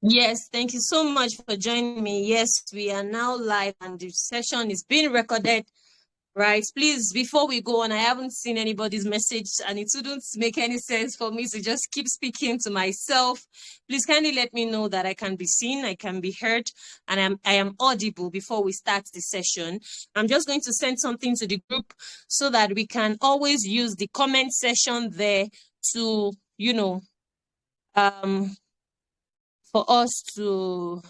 Yes, thank you so much for joining me. Yes, we are now live and the session is being recorded, right? Please, before we go on, I haven't seen anybody's message and it wouldn't make any sense for me to just keep speaking to myself. Please kindly let me know that I can be seen, I can be heard, and I am audible before we start the session. I'm just going to send something to the group so that we can always use the comment section there to, um, for us to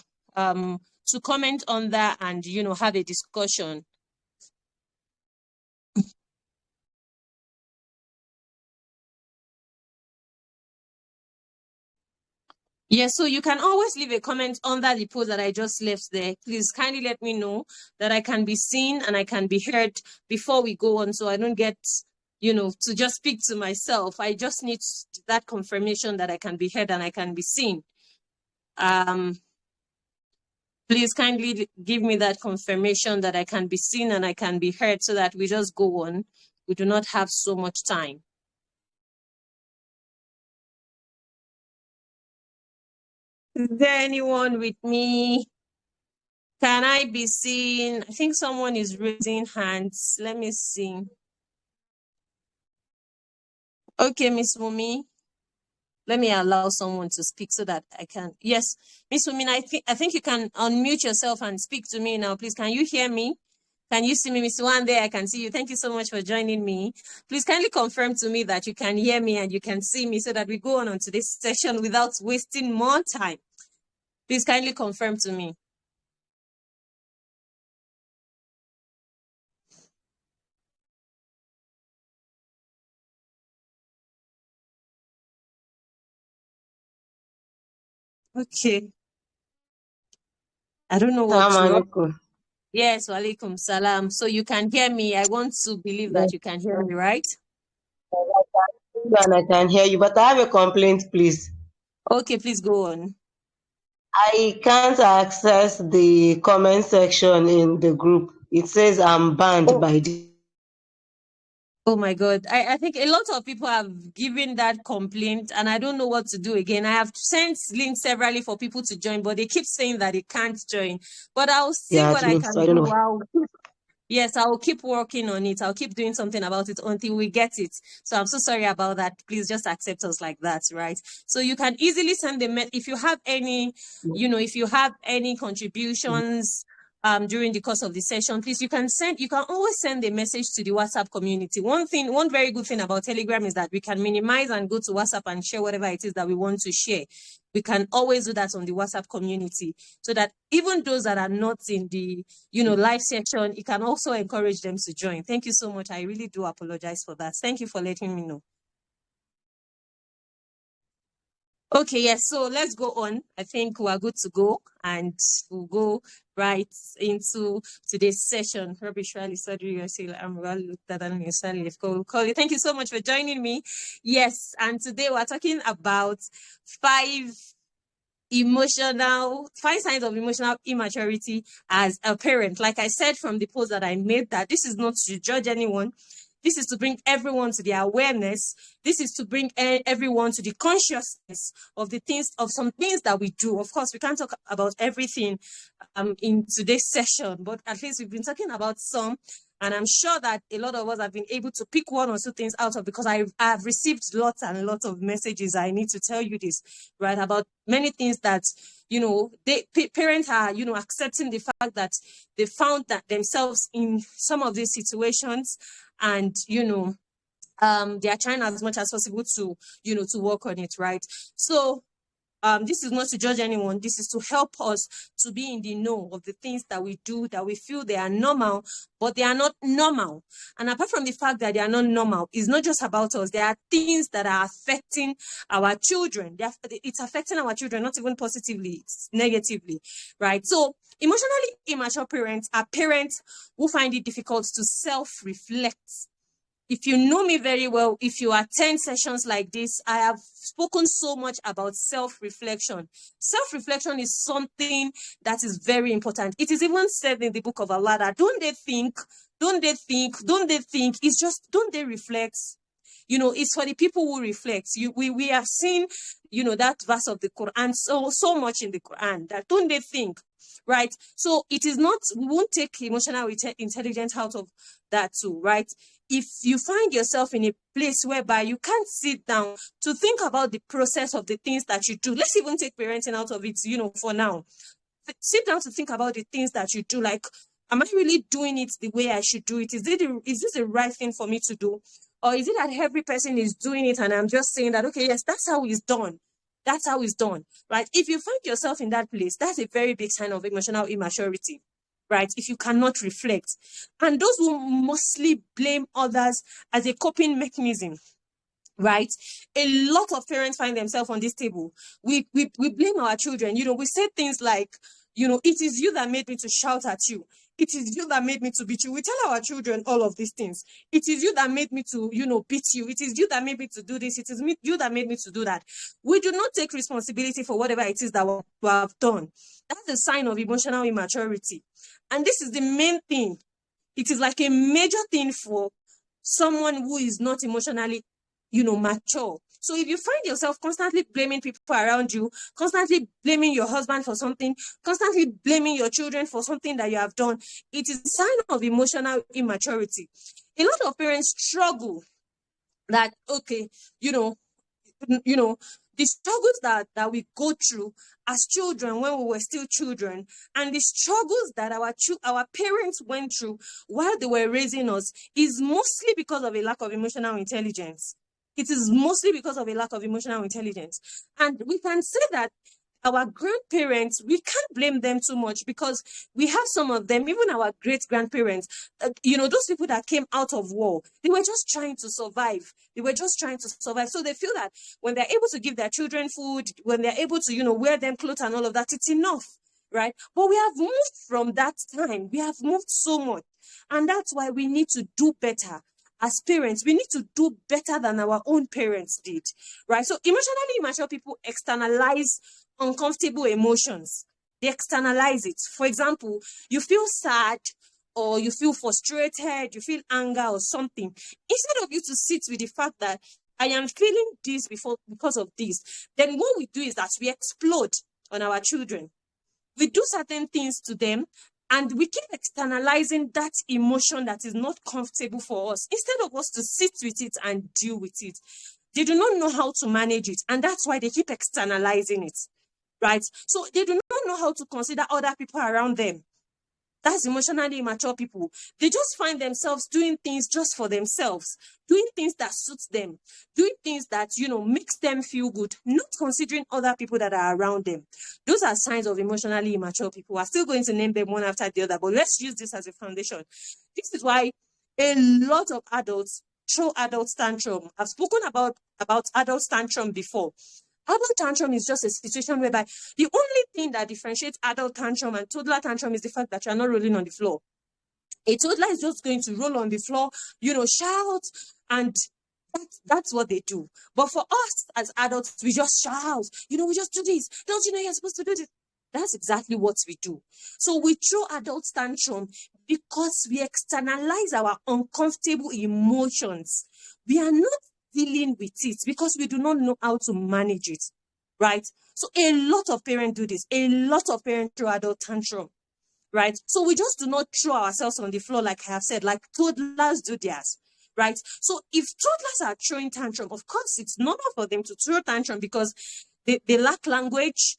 comment on that and have a discussion. Yeah, so you can always leave a comment under the post that I just left there. Please kindly let me know that I can be seen and I can be heard before we go on, so I don't get to just speak to myself. I just need that confirmation that I can be heard and I can be seen. Please kindly give me that confirmation that I can be seen and I can be heard so that we just go on. We do not have so much time. Is there anyone with me? Can I be seen? I think someone is raising hands. Let me see. Okay, Miss Wumi. Let me allow someone to speak so that I can. Yes, Miss Wumi, I think you can unmute yourself and speak to me now. Please, can you hear me? Can you see me, Miss One? There, I can see you. Thank you so much for joining me. Please kindly confirm to me that you can hear me and you can see me so that we go on to this session without wasting more time. Please kindly confirm to me. Okay. I don't know what's wrong. Yes, walaikum salam. So you can hear me. I want to believe that you can hear me, right? And I can hear you, but I have a complaint, please. Okay, please go on. I can't access the comment section in the group. It says I'm banned by the. Oh my God. I think a lot of people have given that complaint and I don't know what to do again. I have sent links severally for people to join, but they keep saying that they can't join. But I'll see what I admin, can so I don't know do. Yes, I will keep working on it. I'll keep doing something about it until we get it. So I'm so sorry about that. Please just accept us like that, right? So you can easily send if you have any, if you have any contributions during the course of the session, please you can always send a message to the WhatsApp community. One very good thing about Telegram is that we can minimize and go to WhatsApp and share whatever it is that we want to share. We can always do that on the WhatsApp community so that even those that are not in the live section, you can also encourage them to join. Thank you so much. I really do apologize for that. Thank you for letting me know. Okay, yes, so let's go on. I think we're good to go and we'll go right into today's session. Thank you so much for joining me. Yes, and today we're talking about five signs of emotional immaturity as a parent. Like I said from the post that I made, that this is not to judge anyone. This is to bring everyone to the awareness. This is to bring everyone to the consciousness of some things that we do. Of course, we can't talk about everything in today's session, but at least we've been talking about some. And I'm sure that a lot of us have been able to pick one or two things out of, because I've received lots and lots of messages. I need to tell you this, right? About many things that, parents are, accepting the fact that they found that themselves in some of these situations, and, they are trying as much as possible to, to work on it, right? So this is not to judge anyone. This is to help us to be in the know of the things that we do, that we feel they are normal, but they are not normal. And apart from the fact that they are not normal, it's not just about us. There are things that are affecting our children. It's affecting our children, not even positively, it's negatively, right? So emotionally immature parents are parents who find it difficult to self-reflect. If you know me very well, if you attend sessions like this, I have spoken so much about self-reflection. Self-reflection is something that is very important. It is even said in the book of Allah that don't they think, it's just, don't they reflect? It's for the people who reflect. We have seen, that verse of the Quran so much in the Quran that don't they think, right? So it is not, we won't take emotional intelligence out of that too, right? If you find yourself in a place whereby you can't sit down to think about the process of the things that you do, let's even take parenting out of it, for now. Sit down to think about the things that you do. Like, am I really doing it the way I should do it? Is this the right thing for me to do? Or is it that every person is doing it and I'm just saying that, okay, yes, that's how it's done. That's how it's done, right? If you find yourself in that place, that's a very big sign of emotional immaturity, right? If you cannot reflect. And those who mostly blame others as a coping mechanism, right? A lot of parents find themselves on this table. We blame our children. We say things like, it is you that made me to shout at you. It is you that made me to beat you. We tell our children all of these things. It is you that made me to, beat you. It is you that made me to do this. It is you that made me to do that. We do not take responsibility for whatever it is that we have done. That's a sign of emotional immaturity. And this is the main thing. It is like a major thing for someone who is not emotionally mature. So if you find yourself constantly blaming people around you, constantly blaming your husband for something, constantly blaming your children for something that you have done, it is a sign of emotional immaturity. A lot of parents struggle that, okay, the struggles that we go through as children when we were still children, and the struggles that our parents went through while they were raising us, is mostly because of a lack of emotional intelligence. It is mostly because of a lack of emotional intelligence. And we can say that our grandparents, we can't blame them too much, because we have some of them, even our great grandparents, those people that came out of war, they were just trying to survive. They were just trying to survive. So they feel that when they're able to give their children food, when they're able to, wear them clothes and all of that, it's enough, right? But we have moved from that time. We have moved so much. And that's why we need to do better. As parents, we need to do better than our own parents did, right? So emotionally immature people externalize uncomfortable emotions. They externalize it. For example, you feel sad, or you feel frustrated, you feel anger or something. Instead of you to sit with the fact that I am feeling this because of this, then what we do is that we explode on our children. We do certain things to them, and we keep externalizing that emotion that is not comfortable for us, instead of us to sit with it and deal with it. They do not know how to manage it, and that's why they keep externalizing it, right? So they do not know how to consider other people around them. That's emotionally immature people. They just find themselves doing things just for themselves, doing things that suits them, doing things that, makes them feel good, not considering other people that are around them. Those are signs of emotionally immature people. We're still going to name them one after the other, but let's use this as a foundation. This is why a lot of adults throw adult tantrum. I've spoken about adult tantrum before. Adult tantrum is just a situation whereby the only thing that differentiates adult tantrum and toddler tantrum is the fact that you're not rolling on the floor. A toddler is just going to roll on the floor, shout, and that's what they do. But for us as adults, we just shout, we just do this. Don't you know you're supposed to do this? That's exactly what we do. So we throw adult tantrum because we externalize our uncomfortable emotions. We are not dealing with it because we do not know how to manage it, right? So a lot of parents do this. A lot of parents throw adult tantrum, right? So we just do not throw ourselves on the floor, like I have said, like toddlers do theirs, right? So if toddlers are throwing tantrum, of course, it's normal for them to throw tantrum because they lack language,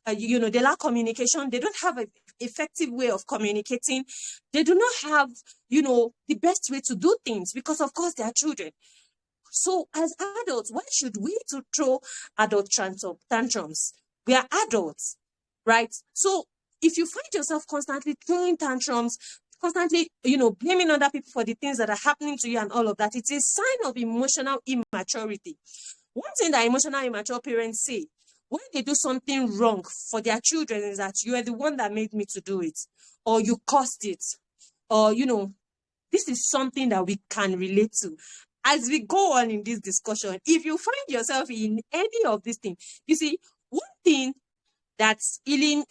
they lack communication. They don't have an effective way of communicating. They do not have, the best way to do things because, of course, they are children. So as adults, why should we to throw adult tantrums? We are adults, right? So if you find yourself constantly throwing tantrums, constantly, blaming other people for the things that are happening to you and all of that, it's a sign of emotional immaturity. One thing that emotional immature parents say when they do something wrong for their children is that you are the one that made me to do it, or you caused it, or, this is something that we can relate to. As we go on in this discussion, if you find yourself in any of these things, you see, one thing That's healing,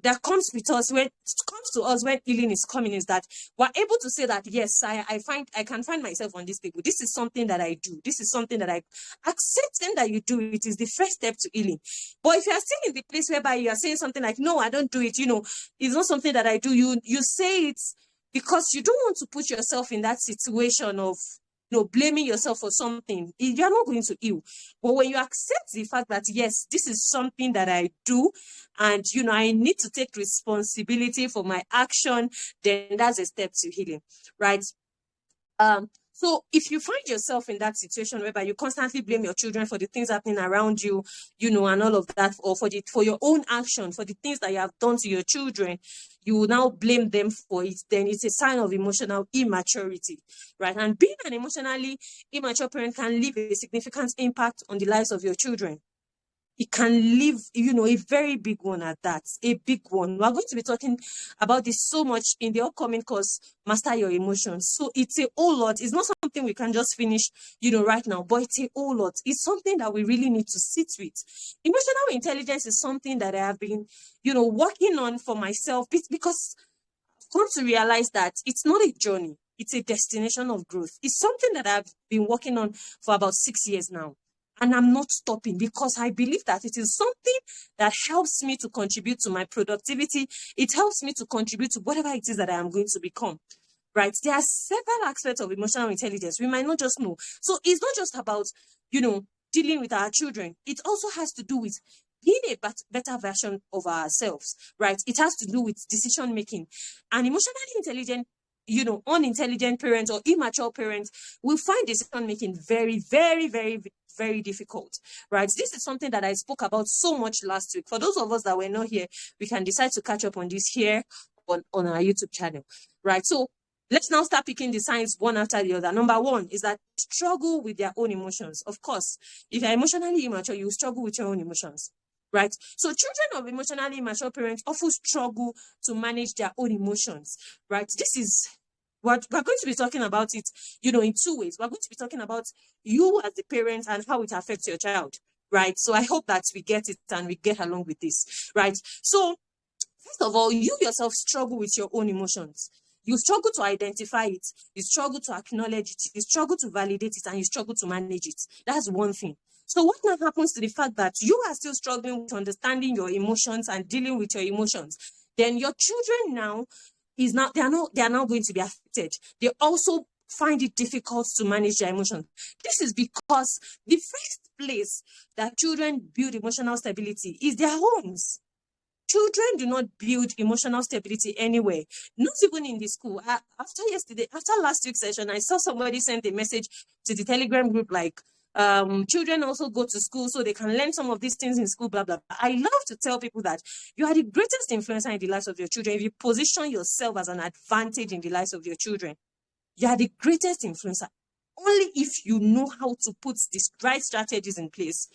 that comes with us when it comes to us when healing is coming, is that we're able to say that yes, I can find myself on this table. This is something that I do. This is something that I accepting that you do it is the first step to healing. But if you are still in the place whereby you are saying something like, no, I don't do it, it's not something that I do, you say it because you don't want to put yourself in that situation of blaming yourself for something. You're not going to heal. But when you accept the fact that yes, this is something that I do, and I need to take responsibility for my action, then that's a step to healing, right? So if you find yourself in that situation whereby you constantly blame your children for the things happening around you, and all of that, or for your own action, for the things that you have done to your children, you will now blame them for it, then it's a sign of emotional immaturity, right? And being an emotionally immature parent can leave a significant impact on the lives of your children. It can leave, a very big one at that, a big one. We're going to be talking about this so much in the upcoming course, Master Your Emotions. So it's a whole lot. It's not something we can just finish, right now, but it's a whole lot. It's something that we really need to sit with. Emotional intelligence is something that I have been, working on for myself, because I've come to realize that it's not a journey. It's a destination of growth. It's something that I've been working on for about 6 years now. And I'm not stopping because I believe that it is something that helps me to contribute to my productivity. It helps me to contribute to whatever it is that I am going to become, right? There are several aspects of emotional intelligence we might not just know. So it's not just about, dealing with our children. It also has to do with being a better version of ourselves, right? It has to do with decision making. An emotionally intelligent, unintelligent parent or immature parent will find decision making very, very, very, very difficult, right? This is something that I spoke about so much last week. For those of us that were not here, we can decide to catch up on this here on our YouTube channel, right? So let's now start picking the signs one after the other. Number one is that struggle with their own emotions. Of course, if you're emotionally immature, you struggle with your own emotions, right? So children of emotionally immature parents often struggle to manage their own emotions, right? This is what we're going to be talking about it, in two ways. We're going to be talking about you as the parent and how it affects your child, right? So I hope that we get it and we get along with this, right? So first of all, you yourself struggle with your own emotions. You struggle to identify it, you struggle to acknowledge it, you struggle to validate it, and you struggle to manage it. That's one thing. So what now happens to the fact that you are still struggling with understanding your emotions and dealing with your emotions? Then your children now they are now going to be affected. They also find it difficult to manage their emotions. This is because the first place that children build emotional stability is their homes. Children do not build emotional stability anywhere, not even in the school. After last week's session, I saw somebody send a message to the Telegram group like, children also go to school so they can learn some of these things in school, blah, blah, blah. I love to tell people that you are the greatest influencer in the lives of your children if you position yourself as an advantage in the lives of your children. You are the greatest influencer only if you know how to put these right strategies in place,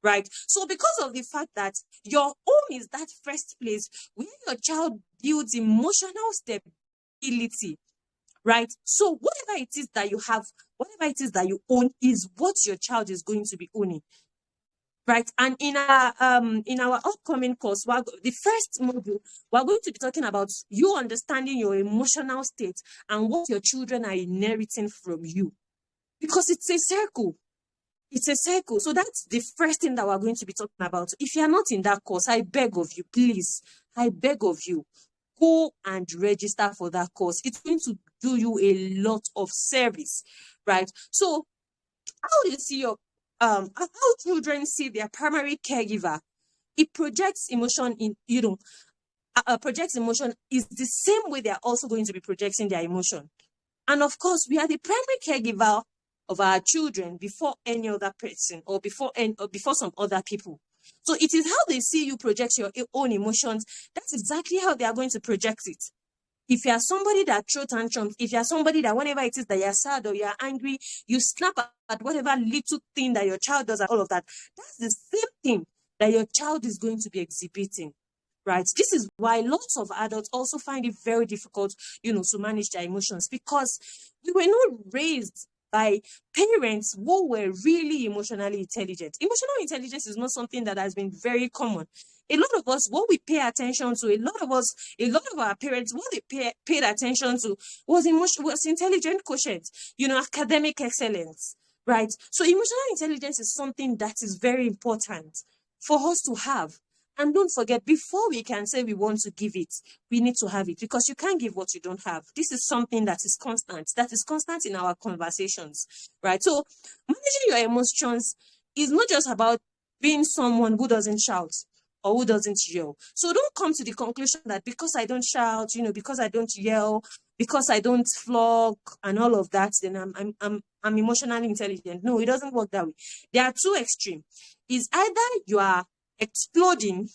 right? So because of the fact that your home is that first place where your child builds emotional stability, right? So whatever it is that you have, whatever it is that you own is what your child is going to be owning, right? And in our upcoming course, the first module, we're going to be talking about you understanding your emotional state and what your children are inheriting from you, because it's a circle. It's a cycle. So that's the first thing that we're going to be talking about. If you're not in that course, I beg of you, please, I beg of you, go and register for that course. It's going to do you a lot of service, right? So how do you see how children see their primary caregiver? It projects emotion in, projects emotion is the same way they're also going to be projecting their emotion. And of course, we are the primary caregiver of our children before any other person or before some other people. So it is how they see you project your own emotions. That's exactly how they are going to project it. If you are somebody that throws tantrums, if you are somebody that whenever it is that you're sad or you're angry, you snap at whatever little thing that your child does and all of that, that's the same thing that your child is going to be exhibiting. Right. This is why lots of adults also find it very difficult, to manage their emotions, because we were not raised by parents who were really emotionally intelligent. Emotional intelligence is not something that has been very common A lot of us, what we pay attention to, a lot of our parents, what they paid attention to was intelligent quotient, academic excellence, right? So emotional intelligence is something that is very important for us to have. And don't forget, before we can say we want to give it, we need to have it, because you can't give what you don't have. This is something that is constant in our conversations, right? So managing your emotions is not just about being someone who doesn't shout or who doesn't yell. So don't come to the conclusion that because I don't shout, because I don't yell, because I don't flog and all of that, then I'm emotionally intelligent. No, it doesn't work that way. There are two extremes. Is either you are exploding,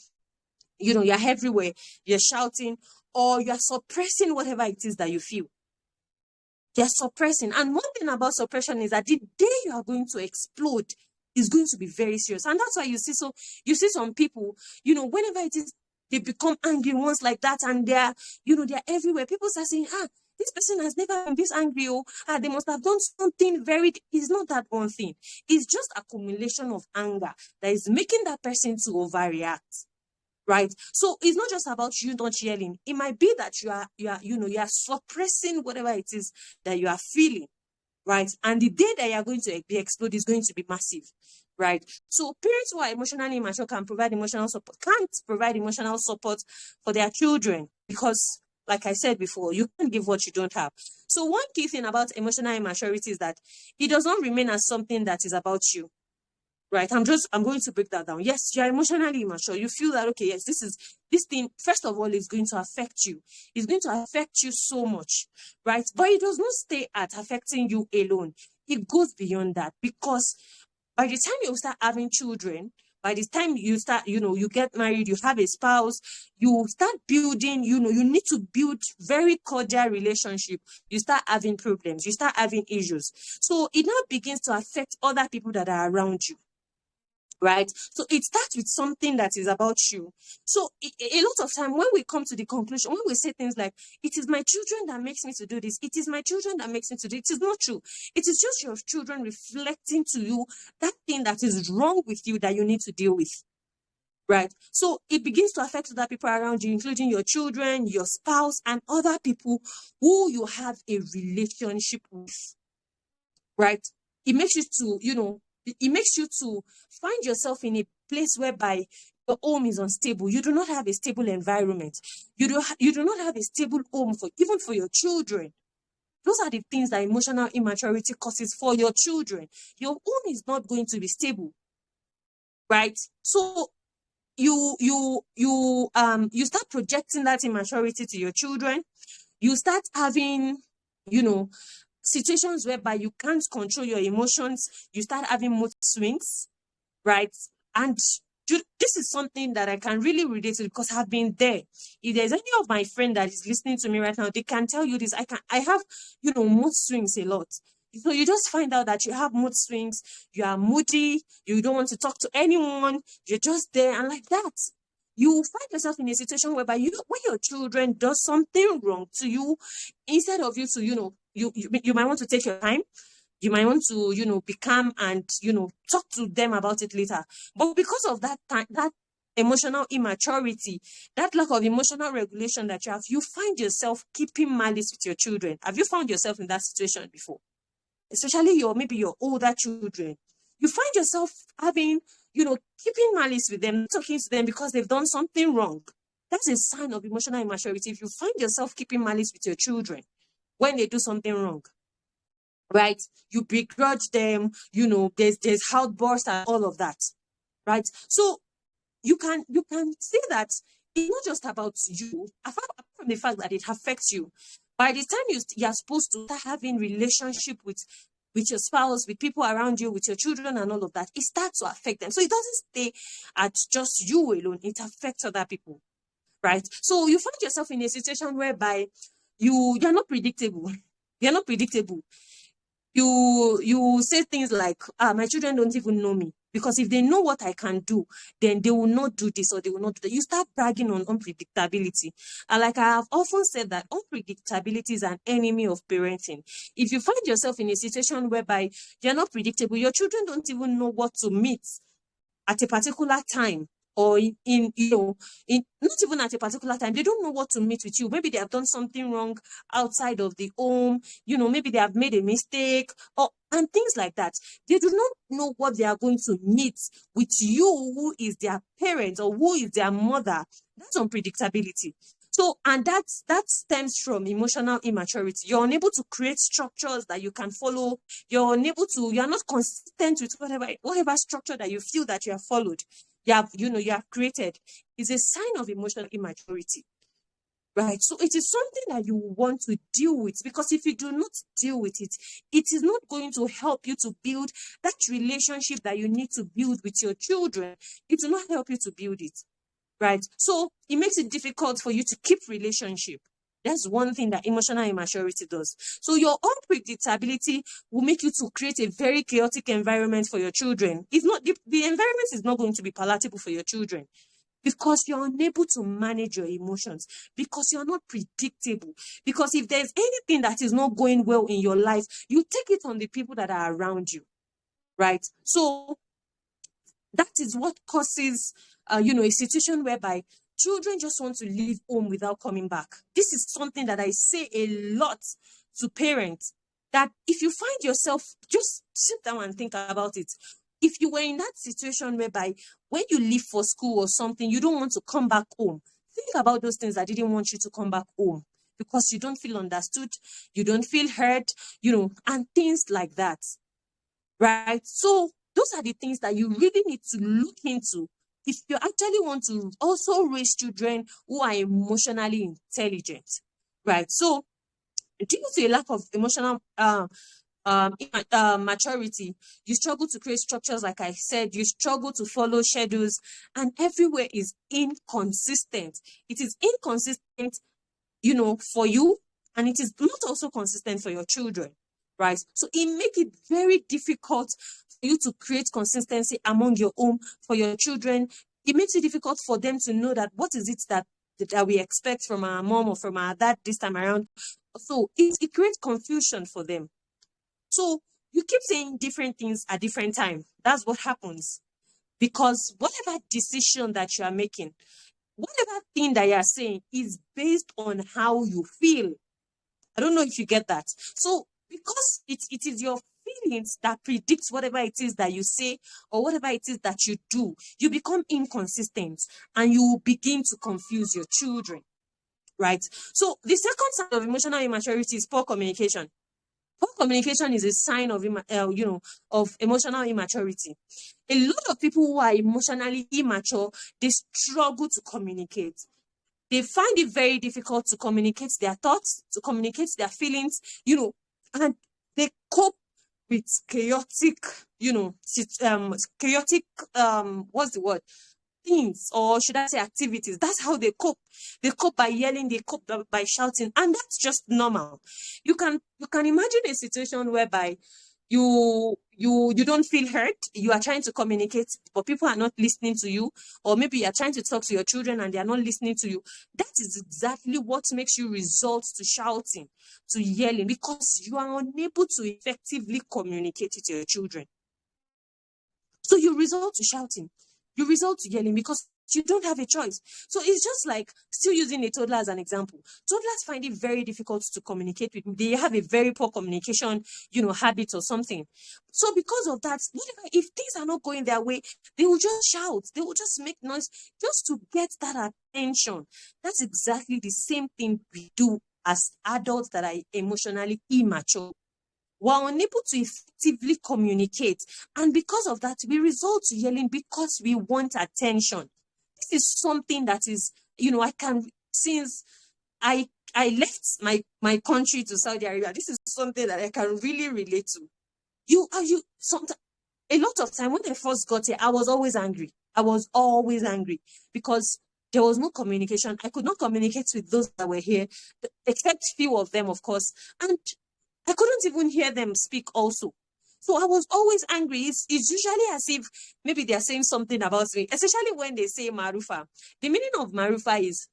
you're everywhere, you're shouting, or you're suppressing whatever it is that you feel. You're suppressing. And one thing about suppression is that the day you are going to explode is going to be very serious. And that's why you see some people, whenever it is, they become angry ones like that, and they're everywhere. People start saying, this person has never been this angry. They must have done something very. It's not that one thing. It's just accumulation of anger that is making that person to overreact. Right. So it's not just about you not yelling. It might be that you are suppressing whatever it is that you are feeling. Right. And the day that you are going to be explode is going to be massive. Right. So parents who are emotionally immature can't provide emotional support for their children, because, like I said before, you can't give what you don't have. So one key thing about emotional immaturity is that it does not remain as something that is about you. Right. I'm going to break that down. Yes, you're emotionally immature. You feel that, okay, yes, this thing, first of all, is going to affect you. It's going to affect you so much. Right. But it does not stay at affecting you alone. It goes beyond that, because by the time you start having children, by the time you start, you get married, you have a spouse, you start building, you need to build very cordial relationship. You start having problems, you start having issues. So it now begins to affect other people that are around you. Right. So it starts with something that is about you. So a lot of time when we come to the conclusion, when we say things like, it is my children that makes me to do this, it is my children that makes me to do it is not true. It is just your children reflecting to you that thing that is wrong with you that you need to deal with. Right. So it begins to affect other people around you, including your children, your spouse, and other people who you have a relationship with. Right. It makes you to, it makes you to find yourself in a place whereby your home is unstable. You do not have a stable environment. You do not have a stable home even for your children. Those are the things that emotional immaturity causes for your children. Your home is not going to be stable. Right? So you start projecting that immaturity to your children. You start having, situations whereby you can't control your emotions. You start having mood swings, right? And this is something that I can really relate to, because I've been there. If there's any of my friend that is listening to me right now, they can tell you this. I have, mood swings a lot. So you just find out that you have mood swings, you are moody, you don't want to talk to anyone, you're just there, and like that. You find yourself in a situation whereby when your children does something wrong to you, instead of you to, you might want to take your time. You might want to, be calm and, talk to them about it later. But because of that time, that emotional immaturity, that lack of emotional regulation that you have, you find yourself keeping malice with your children. Have you found yourself in that situation before? Especially maybe your older children. You find yourself having, keeping malice with them, talking to them because they've done something wrong. That's a sign of emotional immaturity. If you find yourself keeping malice with your children when they do something wrong, right? You begrudge them, there's outbursts and all of that, right? So you can see that it's not just about you, apart from the fact that it affects you. By the time you're supposed to start having relationship with your spouse, with people around you, with your children and all of that, it starts to affect them. So it doesn't stay at just you alone, it affects other people, right? So you find yourself in a situation whereby you're not predictable. You're not predictable. You say things like, my children don't even know me, because if they know what I can do, then they will not do this or they will not do that. You start bragging on unpredictability. And like I have often said, that unpredictability is an enemy of parenting. If you find yourself in a situation whereby you're not predictable, your children don't even know what to meet at a particular time, or in not even at a particular time. They don't know what to meet with you. Maybe they have done something wrong outside of the home, maybe they have made a mistake, or and things like that. They do not know what they are going to meet with you, who is their parent or who is their mother. That's unpredictability. So, and that stems from emotional immaturity. You're unable to create structures that you can follow. You're not consistent with whatever structure that you feel that you have followed. You have created. Is a sign of emotional immaturity. Right. So it is something that you want to deal with, because if you do not deal with it, it is not going to help you to build that relationship that you need to build with your children. It will not help you to build it. Right. So it makes it difficult for you to keep relationship. That's one thing that emotional immaturity does. So your unpredictability will make you to create a very chaotic environment for your children. It's not the environment is not going to be palatable for your children, because you're unable to manage your emotions, because you're not predictable. Because if there's anything that is not going well in your life, you take it on the people that are around you, right? So that is what causes, a situation whereby children just want to leave home without coming back. This is something that I say a lot to parents, that if you find yourself, just sit down and think about it. If you were in that situation whereby when you leave for school or something, you don't want to come back home, think about those things that didn't want you to come back home, because you don't feel understood, you don't feel heard, and things like that, right? So those are the things that you really need to look into if you actually want to also raise children who are emotionally intelligent, right? So due to a lack of emotional maturity, you struggle to create structures. Like I said, you struggle to follow schedules, and everywhere is inconsistent. It is inconsistent, for you, and it is not also consistent for your children, right? So it makes it very difficult for you to create consistency among your own for your children. It makes it difficult for them to know that what is it that we expect from our mom or from our dad this time around. So it creates confusion for them. So you keep saying different things at different time. That's what happens. Because whatever decision that you are making, whatever thing that you are saying is based on how you feel. I don't know if you get that. So because it is your feelings that predicts whatever it is that you say or whatever it is that you do, you become inconsistent and you begin to confuse your children, right? So the second sign of emotional immaturity is poor communication. Poor communication is a sign of of emotional immaturity. A lot of people who are emotionally immature, they struggle to communicate. They find it very difficult to communicate their thoughts, to communicate their feelings, and they cope with chaotic, what's the word? Things, or should I say activities. That's how they cope. They cope by yelling, they cope by shouting, and that's just normal. You can imagine a situation whereby you don't feel heard. You are trying to communicate, but people are not listening to you, or maybe you are trying to talk to your children and they are not listening to you. That is exactly what makes you resort to shouting, to yelling, because you are unable to effectively communicate with your children. So you resort to shouting, you resort to yelling, because you don't have a choice. So it's just like, still using a toddler as an example. Toddlers find it very difficult to communicate with me. They have a very poor communication, habit or something. So because of that, if things are not going their way, they will just shout. They will just make noise just to get that attention. That's exactly the same thing we do as adults that are emotionally immature. We're unable to effectively communicate. And because of that, we resort to yelling because we want attention. This is something that is, since I left my country to Saudi Arabia, this is something that I can really relate to. Sometimes, a lot of time when I first got here, I was always angry. Because there was no communication. I could not communicate with those that were here, except few of them, of course. And I couldn't even hear them speak also. So I was always angry. It's usually as if maybe they're saying something about me, especially when they say Marufa. The meaning of Marufa is,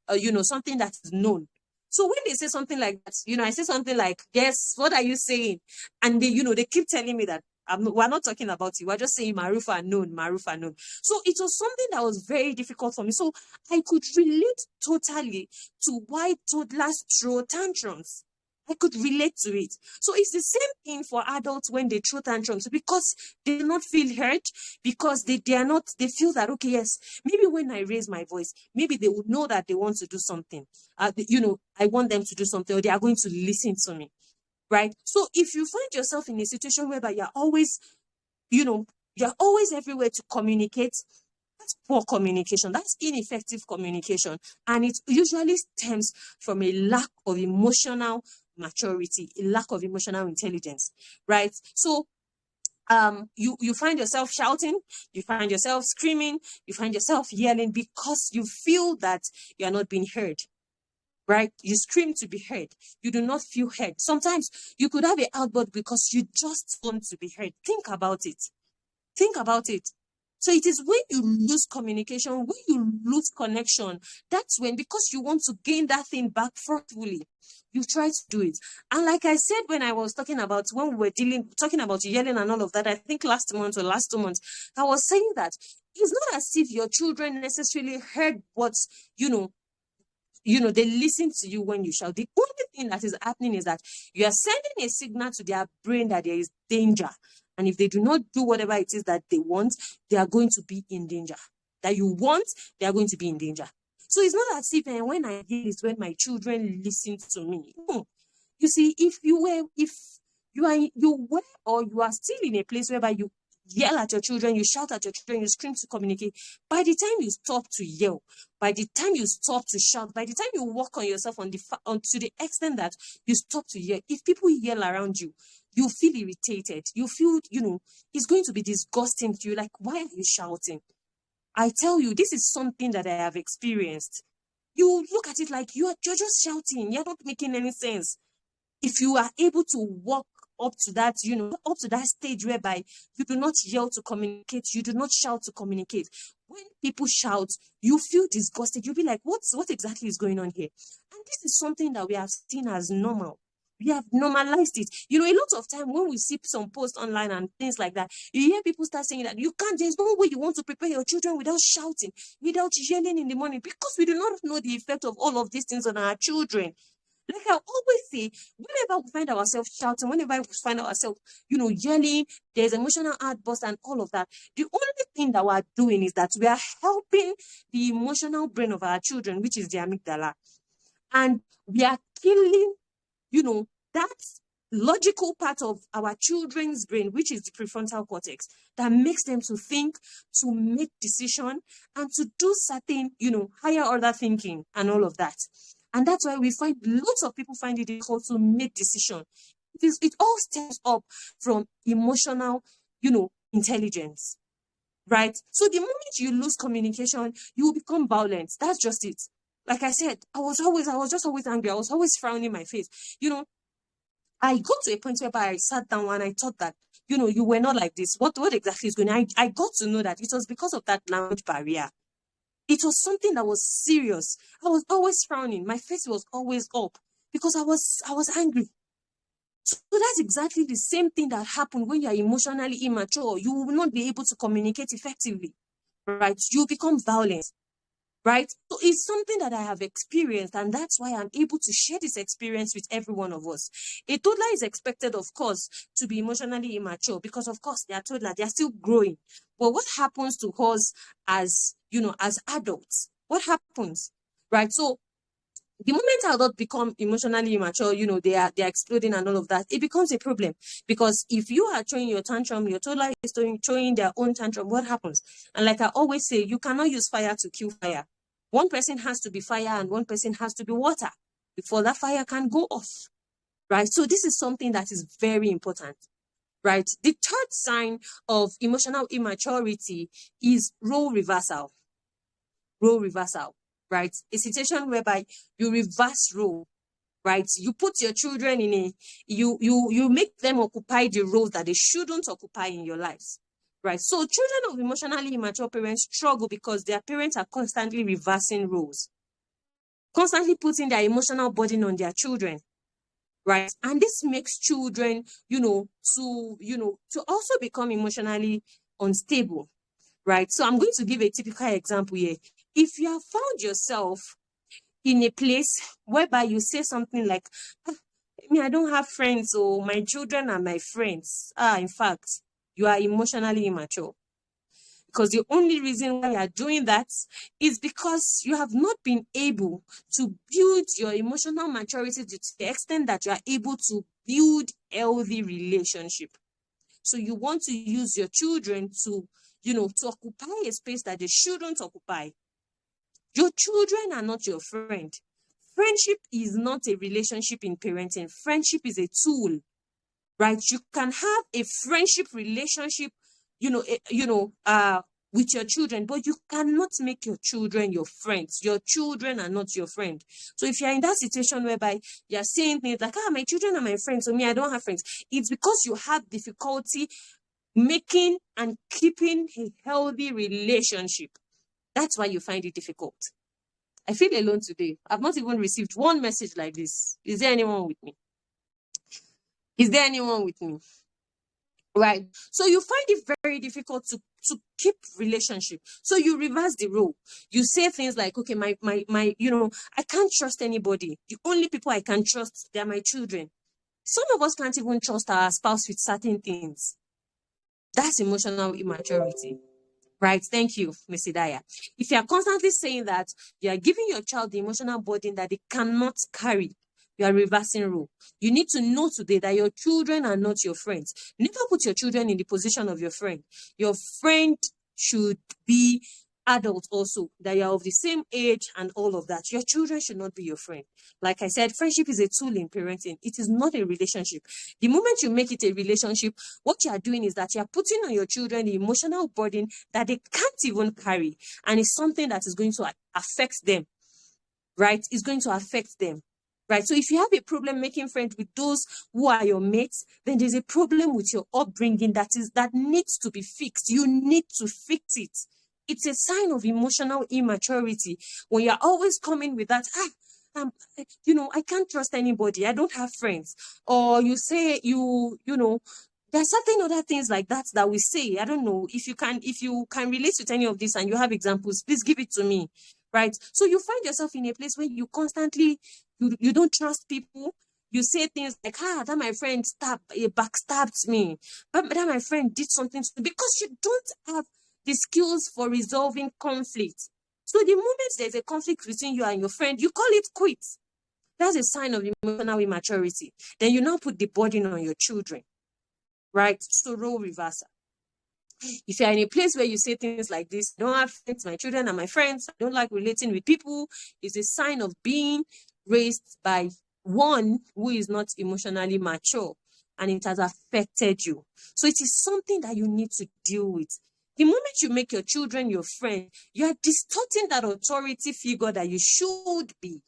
something that is known. So when they say something like that, I say something like, yes, what are you saying? And they keep telling me that we're not talking about you. We're just saying Marufa known, Marufa known. So it was something that was very difficult for me. So I could relate totally to why toddlers throw tantrums. I could relate to it. So it's the same thing for adults when they throw tantrums, because they do not feel heard, because they feel that, okay, yes, maybe when I raise my voice, maybe they would know that they want to do something. I want them to do something, or they are going to listen to me. Right? So if you find yourself in a situation whereby you're always everywhere to communicate, that's poor communication. That's ineffective communication. And it usually stems from a lack of emotional maturity, a lack of emotional intelligence, right? So you find yourself shouting, you find yourself screaming, you find yourself yelling because you feel that you are not being heard. Right? You scream to be heard. You do not feel heard. Sometimes you could have an outburst because you just want to be heard. Think about it. Think about it. So it is when you lose communication, when you lose connection, that's when, because you want to gain that thing back forcefully, you try to do it. And like I said, when I was talking about, when we were talking about yelling and all of that, I think last month or last 2 months, I was saying that it's not as if your children necessarily heard what, they listen to you when you shout. The only thing that is happening is that you are sending a signal to their brain that there is danger. And if they do not do whatever it is that they want, they are going to be in danger. That you want, they are going to be in danger. So it's not as if when I hear this, when my children listen to me. No. You see, if you are still in a place whereby you yell at your children, you shout at your children, you scream to communicate, by the time you stop to yell, by the time you stop to shout, by the time you work on yourself to the extent that you stop to yell, if people yell around you, you feel irritated. You feel, it's going to be disgusting to you. Like, why are you shouting? I tell you, this is something that I have experienced. You look at it like you're just shouting. You're not making any sense. If you are able to walk up to that, up to that stage whereby you do not yell to communicate, you do not shout to communicate. When people shout, you feel disgusted. You'll be like, what exactly is going on here? And this is something that we have seen as normal. We have normalized it. A lot of time when we see some posts online and things like that, you hear people start saying that there's no way you want to prepare your children without shouting, without yelling in the morning, because we do not know the effect of all of these things on our children. Like I always say, whenever we find ourselves shouting, whenever we find ourselves, yelling, there's emotional outbursts and all of that, the only thing that we're doing is that we are helping the emotional brain of our children, which is the amygdala. And we are killing, that logical part of our children's brain, which is the prefrontal cortex, that makes them to think, to make decisions, and to do certain, higher order thinking and all of that. And that's why we find lots of people find it difficult to make decisions. It all stems up from emotional, intelligence, right? So the moment you lose communication, you will become violent. That's just it. Like I said, I was just always angry. I was always frowning my face. I got to a point whereby I sat down and I thought that, you were not like this. What exactly is going on? I got to know that it was because of that language barrier. It was something that was serious. I was always frowning. My face was always up because I was angry. So that's exactly the same thing that happened when you are emotionally immature. You will not be able to communicate effectively, right? You become violent, right? So it's something that I have experienced, and that's why I'm able to share this experience with every one of us. A toddler is expected, of course, to be emotionally immature because, of course, they are toddlers, they are still growing. But what happens to us as adults? What happens, right? So the moment adults become emotionally immature, they are exploding and all of that, it becomes a problem. Because if you are throwing your tantrum, your toddler is throwing their own tantrum, what happens? And like I always say, you cannot use fire to kill fire. One person has to be fire and one person has to be water before that fire can go off, right? So this is something that is very important, right? The third sign of emotional immaturity is role reversal. Role reversal, right? A situation whereby you reverse role, right? You put your children you make them occupy the roles that they shouldn't occupy in your lives, right? So children of emotionally immature parents struggle because their parents are constantly reversing roles, constantly putting their emotional burden on their children. right? And this makes children, to also become emotionally unstable, right? So I'm going to give a typical example here. If you have found yourself in a place whereby you say something like, "Ah, I don't have friends, or my children are my friends." In fact, you are emotionally immature. Because the only reason why you are doing that is because you have not been able to build your emotional maturity to the extent that you are able to build healthy relationship. So you want to use your children to occupy a space that they shouldn't occupy. Your children are not your friend. Friendship is not a relationship in parenting. Friendship is a tool, right? You can have a friendship relationship, with your children, but you cannot make your children your friends. Your children are not your friend. So if you're in that situation whereby you're saying things like, my children are my friends, so me, I don't have friends, it's because you have difficulty making and keeping a healthy relationship. That's why you find it difficult. I feel alone today. I've not even received one message like this. Is there anyone with me? Is there anyone with me? Right. So you find it very difficult to keep relationship. So you reverse the role. You say things like, okay, my, I can't trust anybody. The only people I can trust, they're my children. Some of us can't even trust our spouse with certain things. That's emotional immaturity. Right. Thank you, Ms. Idaya. If you are constantly saying that, you are giving your child the emotional burden that they cannot carry, you are reversing rule. You need to know today that your children are not your friends. Never put your children in the position of your friend. Your friend should be adult also, that you're of the same age and all of that. Your children should not be your friend. Like I said, friendship is a tool in parenting. It is not a relationship. The moment you make it a relationship, what you are doing is that you are putting on your children the emotional burden that they can't even carry. And it's something that is going to affect them, right? It's going to affect them. Right. So if you have a problem making friends with those who are your mates, then there's a problem with your upbringing that needs to be fixed. You need to fix it. It's a sign of emotional immaturity when you're always coming with that, I can't trust anybody. I don't have friends. Or you say there are certain other things like that we say. I don't know if you can relate with any of this and you have examples, please give it to me. Right. So you find yourself in a place where you constantly, you don't trust people. You say things like, that my friend backstabbed me. But that my friend did something to me, because you don't have the skills for resolving conflict. So the moment there's a conflict between you and your friend, you call it quits. That's a sign of emotional immaturity. Then you now put the burden on your children, right? So role reversal. If you're in a place where you say things like this, I don't have friends, my children are my friends, I don't like relating with people, it's a sign of being raised by one who is not emotionally mature, and it has affected you. So it is something that you need to deal with. The moment you make your children your friend, you are distorting that authority figure that you should be.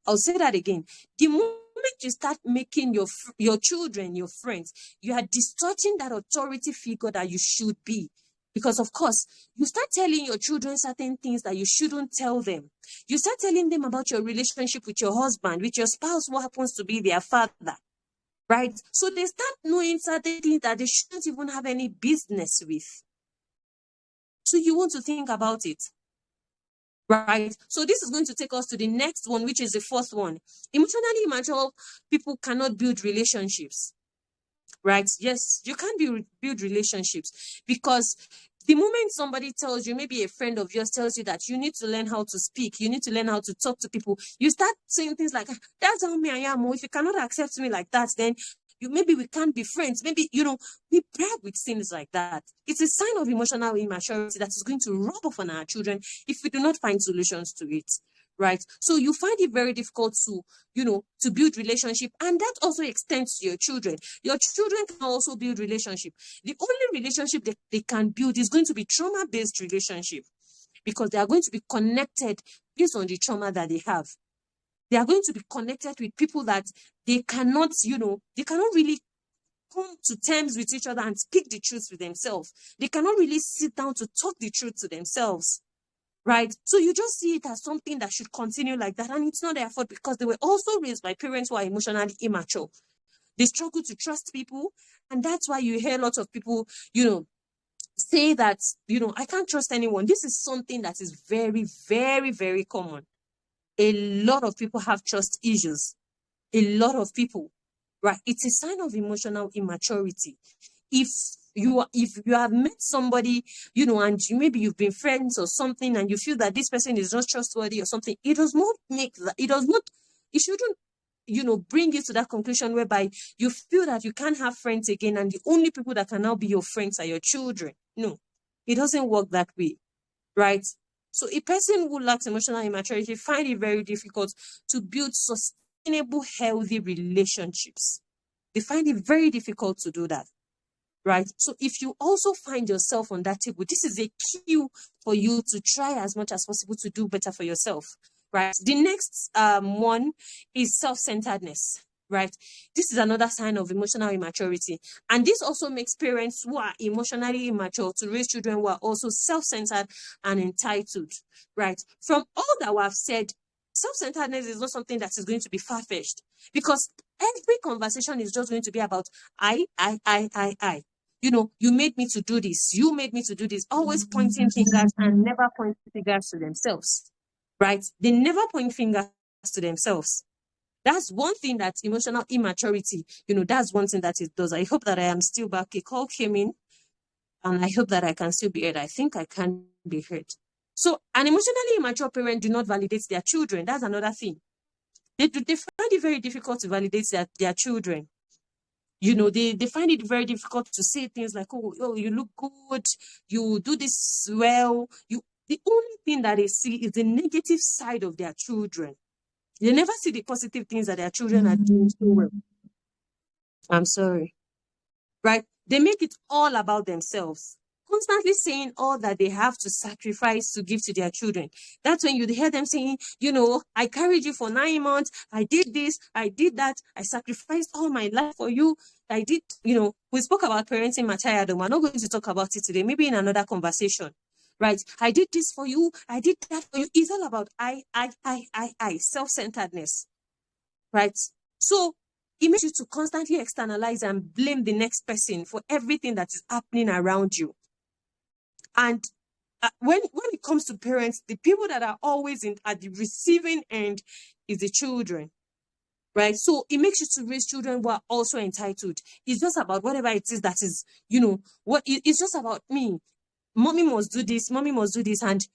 I'll say that again. The moment you start making your children your friends, you are distorting that authority figure that you should be. Because, of course, you start telling your children certain things that you shouldn't tell them. You start telling them about your relationship with your husband, with your spouse, who happens to be their father, right? So they start knowing certain things that they shouldn't even have any business with. So you want to think about it. Right. So this is going to take us to the next one, which is the fourth one. Emotionally immature people cannot build relationships. Right. Yes, you can't build relationships, because the moment somebody tells you, maybe a friend of yours tells you that you need to learn how to speak, you need to learn how to talk to people, you start saying things like, that's how me I am. Or if you cannot accept me like that, then maybe we can't be friends. Maybe, we brag with things like that. It's a sign of emotional immaturity that is going to rub off on our children if we do not find solutions to it. Right. So you find it very difficult to build relationship. And that also extends to your children. Your children can also build relationship. The only relationship they can build is going to be trauma-based relationship, because they are going to be connected based on the trauma that they have. They are going to be connected with people that they cannot really come to terms with each other and speak the truth to themselves. They cannot really sit down to talk the truth to themselves. right? So you just see it as something that should continue like that. And it's not their fault, because they were also raised by parents who are emotionally immature. They struggle to trust people. And that's why you hear lots of people, say that, I can't trust anyone. This is something that is very, very, very common. A lot of people have trust issues. A lot of people, right? It's a sign of emotional immaturity. If you have met somebody, and maybe you've been friends or something, and you feel that this person is not trustworthy or something, it does not make that, it shouldn't, bring you to that conclusion whereby you feel that you can't have friends again, and the only people that can now be your friends are your children. No, it doesn't work that way, right? So a person who lacks emotional immaturity find it very difficult to build sustainable, healthy relationships. They find it very difficult to do that, right? So if you also find yourself on that table, this is a cue for you to try as much as possible to do better for yourself, right? The next one is self-centeredness, right? This is another sign of emotional immaturity. And this also makes parents who are emotionally immature to raise children who are also self-centered and entitled, right? From all that we have said, self-centeredness is not something that is going to be far-fetched, because every conversation is just going to be about I. You made me to do this. You made me to do this. Always pointing fingers and never pointing fingers to themselves, right? They never point fingers to themselves. That's one thing that emotional immaturity, that's one thing that it does. I hope that I am still back. A call came in, and I hope that I can still be heard. I think I can be heard. So an emotionally immature parent do not validate their children. That's another thing. They find it very difficult to validate their children. They find it very difficult to say things like, oh, you look good, you do this well. The only thing that they see is the negative side of their children. They never see the positive things that their children are doing so well. I'm sorry. Right? They make it all about themselves, constantly saying all that they have to sacrifice to give to their children. That's when you hear them saying, I carried you for 9 months. I did this, I did that. I sacrificed all my life for you. I did, we spoke about parenting material. We're not going to talk about it today, maybe in another conversation. Right? I did this for you. I did that for you. It's all about I, self-centeredness. Right? So it makes you to constantly externalize and blame the next person for everything that is happening around you. And when it comes to parents, the people that are always at the receiving end is the children, right? So it makes you to raise children who are also entitled. It's just about whatever it is that is, it's just about me. Mommy must do this, mommy must do this. And,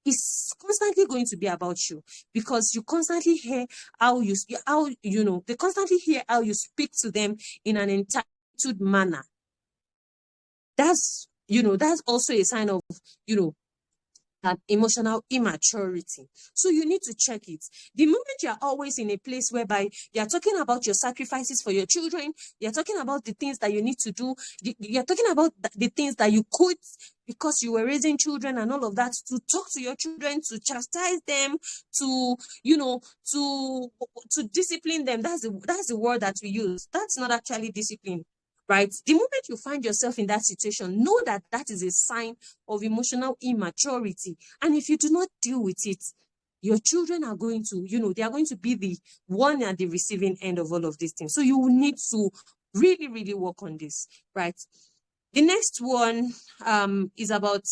it's constantly going to be about you, because you constantly hear they constantly hear how you speak to them in an entitled manner. That's also a sign of, emotional immaturity. So you need to check it. The moment you're always in a place whereby you're talking about your sacrifices for your children, you're talking about the things that you need to do, you're talking about the things that you could, because you were raising children and all of that, to talk to your children, to chastise them, to to discipline them. That's the word that we use. That's not actually discipline. Right? The moment you find yourself in that situation, know that that is a sign of emotional immaturity. And if you do not deal with it, your children are going to, they are going to be the one at the receiving end of all of these things. So you will need to really, really work on this, right? The next one is about,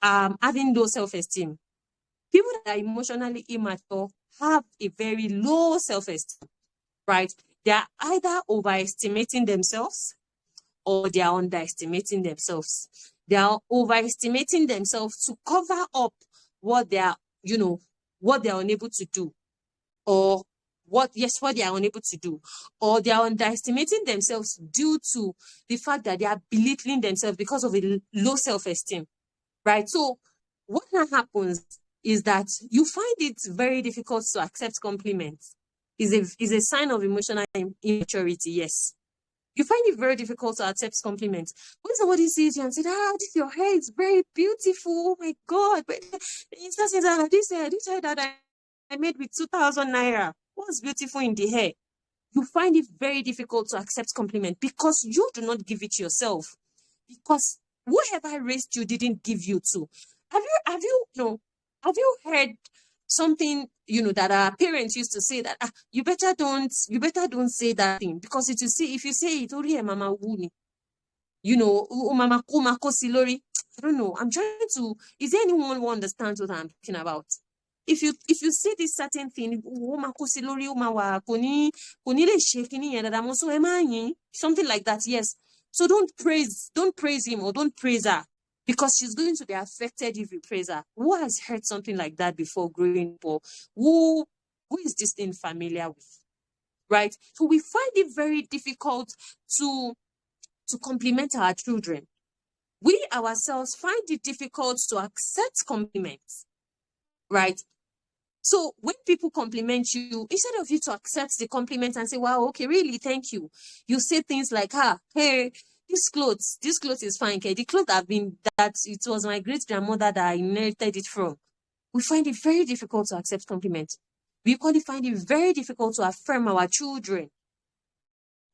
having low self-esteem. People that are emotionally immature have a very low self-esteem, right? They are either overestimating themselves or they are underestimating themselves. They are overestimating themselves to cover up what they are, what they are unable to do, or what they are unable to do, or they are underestimating themselves due to the fact that they are belittling themselves because of a low self-esteem, right? So what happens is that you find it very difficult to accept compliments. Is a sign of emotional immaturity, yes. You find it very difficult to accept compliments. When somebody sees you and says, your hair is very beautiful. Oh my God. But instead says, this hair that I made with 2,000 naira. What's beautiful in the hair? You find it very difficult to accept compliment because you do not give it yourself. Because whoever raised you didn't give you to. Have you heard something, that our parents used to say that, you better don't say that thing, because it, you see, if you say it, only mama wuni, mama kuma kosilori. I don't know. I'm trying to, is there anyone who understands what I'm talking about? If you say this certain thing, something like that, yes. So don't praise him or don't praise her, because she's going to be affected if you praise her. Who has heard something like that before growing up? Or who is this thing familiar with? Right? So we find it very difficult to compliment our children. We ourselves find it difficult to accept compliments, right? So when people compliment you, instead of you to accept the compliment and say, wow, okay, really, thank you, you say things like, hey, this clothes is fine, okay? The clothes that it was my great grandmother that I inherited it from. We find it very difficult to accept compliments. We equally find it very difficult to affirm our children.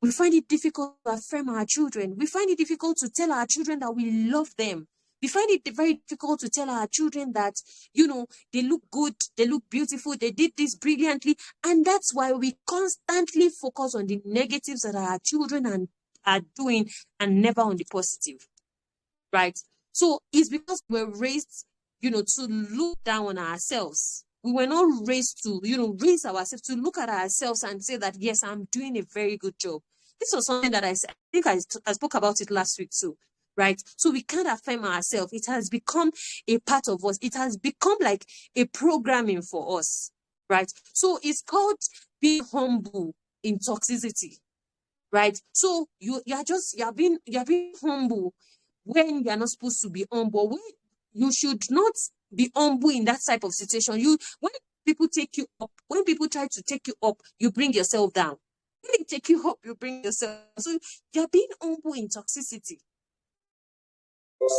We find it difficult to affirm our children. We find it difficult to tell our children that we love them. We find it very difficult to tell our children that, they look good, they look beautiful, they did this brilliantly. And that's why we constantly focus on the negatives that our children are doing and never on the positive, right? So it's because we're raised, to look down on ourselves. We were not raised to, raise ourselves, to look at ourselves and say that, yes, I'm doing a very good job. This was something that I think I spoke about it last week too, right? So we can't affirm ourselves. It has become a part of us. It has become like a programming for us, right? So it's called being humble in toxicity, right? So you're being humble when you're not supposed to be humble. When you should not be humble in that type of situation. When people take you up, when people try to take you up, you bring yourself down. When they take you up, you bring yourself. So you're being humble in toxicity.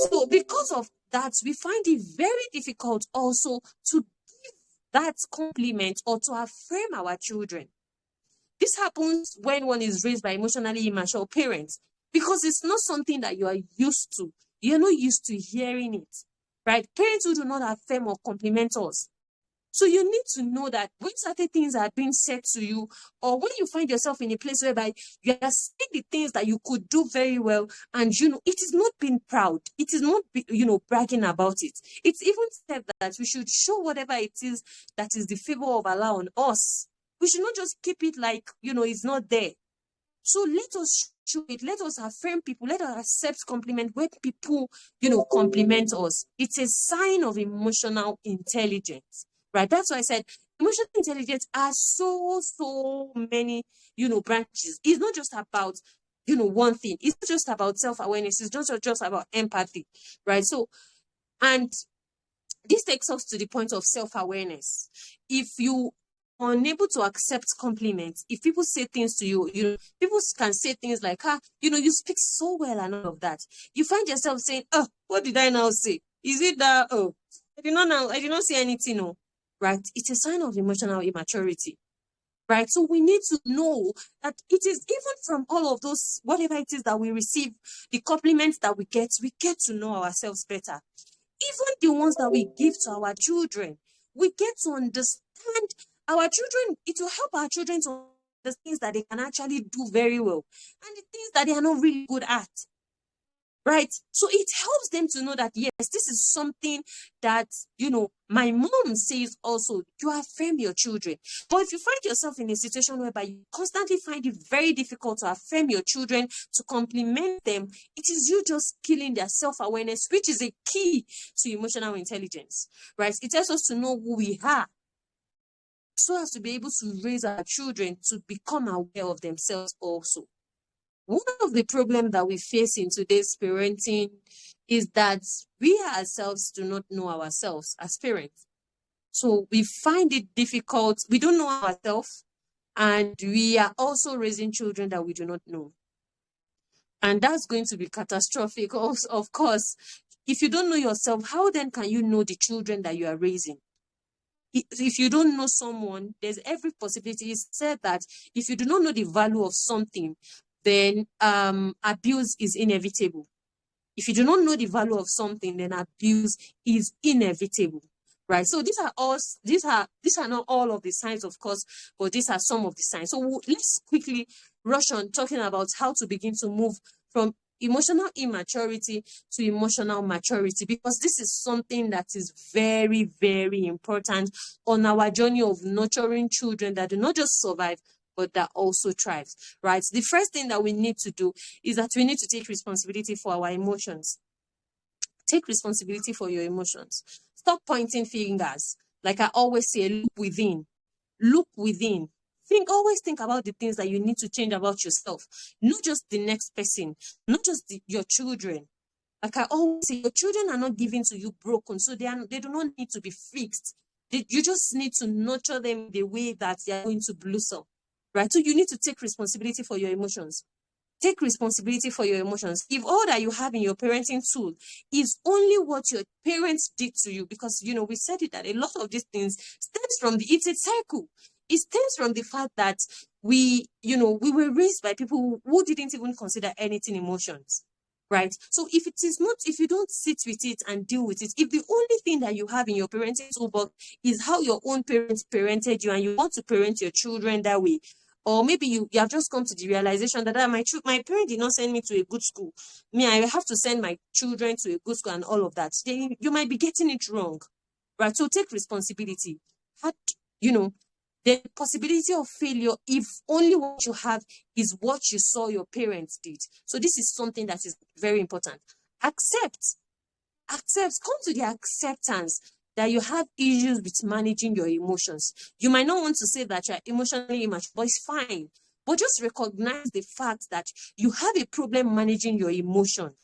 So because of that, we find it very difficult also to give that compliment or to affirm our children. This happens when one is raised by emotionally immature parents, because it's not something that you are used to. You're not used to hearing it, right? Parents who do not affirm or compliment us. So you need to know that when certain things are being said to you, or when you find yourself in a place whereby you are saying the things that you could do very well, and it is not being proud. It is not, bragging about it. It's even said that we should show whatever it is that is the favor of Allah on us. We should not just keep it like, it's not there. So let us show it. Let us affirm people. Let us accept compliment when people, compliment us. It's a sign of emotional intelligence, right? That's why I said emotional intelligence has so many, branches. It's not just about, one thing. It's not just about self-awareness. It's not just about empathy, right? So, and this takes us to the point of self-awareness. If you are unable to accept compliments, if people say things to you, people can say things like, you speak so well and all of that. You find yourself saying, oh, what did I now say? Is it that, oh, I did not say anything, no, right? It's a sign of emotional immaturity, right? So we need to know that it is even from all of those, whatever it is that we receive, the compliments that we get to know ourselves better. Even the ones that we give to our children, we get to understand our children. It will help our children to understand the things that they can actually do very well and the things that they are not really good at. Right? So it helps them to know that, yes, this is something that, my mom says also, you affirm your children. But if you find yourself in a situation whereby you constantly find it very difficult to affirm your children, to compliment them, it is you just killing their self-awareness, which is a key to emotional intelligence, right? It tells us to know who we are, so as to be able to raise our children to become aware of themselves also. One of the problems that we face in today's parenting is that we ourselves do not know ourselves as parents. So we find it difficult. We don't know ourselves, and we are also raising children that we do not know. And that's going to be catastrophic, of course. If you don't know yourself, how then can you know the children that you are raising? If you don't know someone, there's every possibility. It's said that if you do not know the value of something, then abuse is inevitable. If you do not know the value of something, then abuse is inevitable, right? So these are not all of the signs, of course, but these are some of the signs. So let's quickly rush on talking about how to begin to move from emotional immaturity to emotional maturity, because this is something that is very, very important on our journey of nurturing children that do not just survive, but that also thrives, right? The first thing that we need to do is that we need to take responsibility for our emotions. Take responsibility for your emotions. Stop pointing fingers. Like I always say, look within. Look within. Always think about the things that you need to change about yourself, not just the next person, not just your children. Like I always say, your children are not given to you broken, so they do not need to be fixed. You just need to nurture them the way that they are going to blossom, right? So you need to take responsibility for your emotions. Take responsibility for your emotions. If all that you have in your parenting tool is only what your parents did to you, because, we said it that a lot of these things stems from it's a cycle. It stems from the fact that we were raised by people who didn't even consider anything emotions, right? So if you don't sit with it and deal with it, if the only thing that you have in your parenting toolbox is how your own parents parented you and you want to parent your children that way, or maybe you have just come to the realization that my parent did not send me to a good school. I have to send my children to a good school and all of that. Then you might be getting it wrong, right? So take responsibility. The possibility of failure if only what you have is what you saw your parents did. So this is something that is very important. Accept, come to the acceptance that you have issues with managing your emotions. You might not want to say that you're emotionally immature, but it's fine. But just recognize the fact that you have a problem managing your emotions.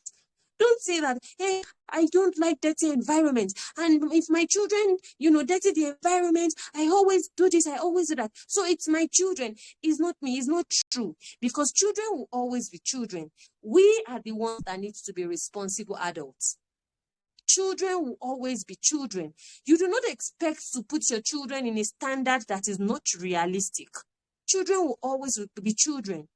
Don't say that, hey, I don't like dirty environment. And if my children, dirty the environment, I always do this, I always do that. So it's my children. It's not me. It's not true. Because children will always be children. We are the ones that need to be responsible adults. Children will always be children. You do not expect to put your children in a standard that is not realistic. Children will always be children.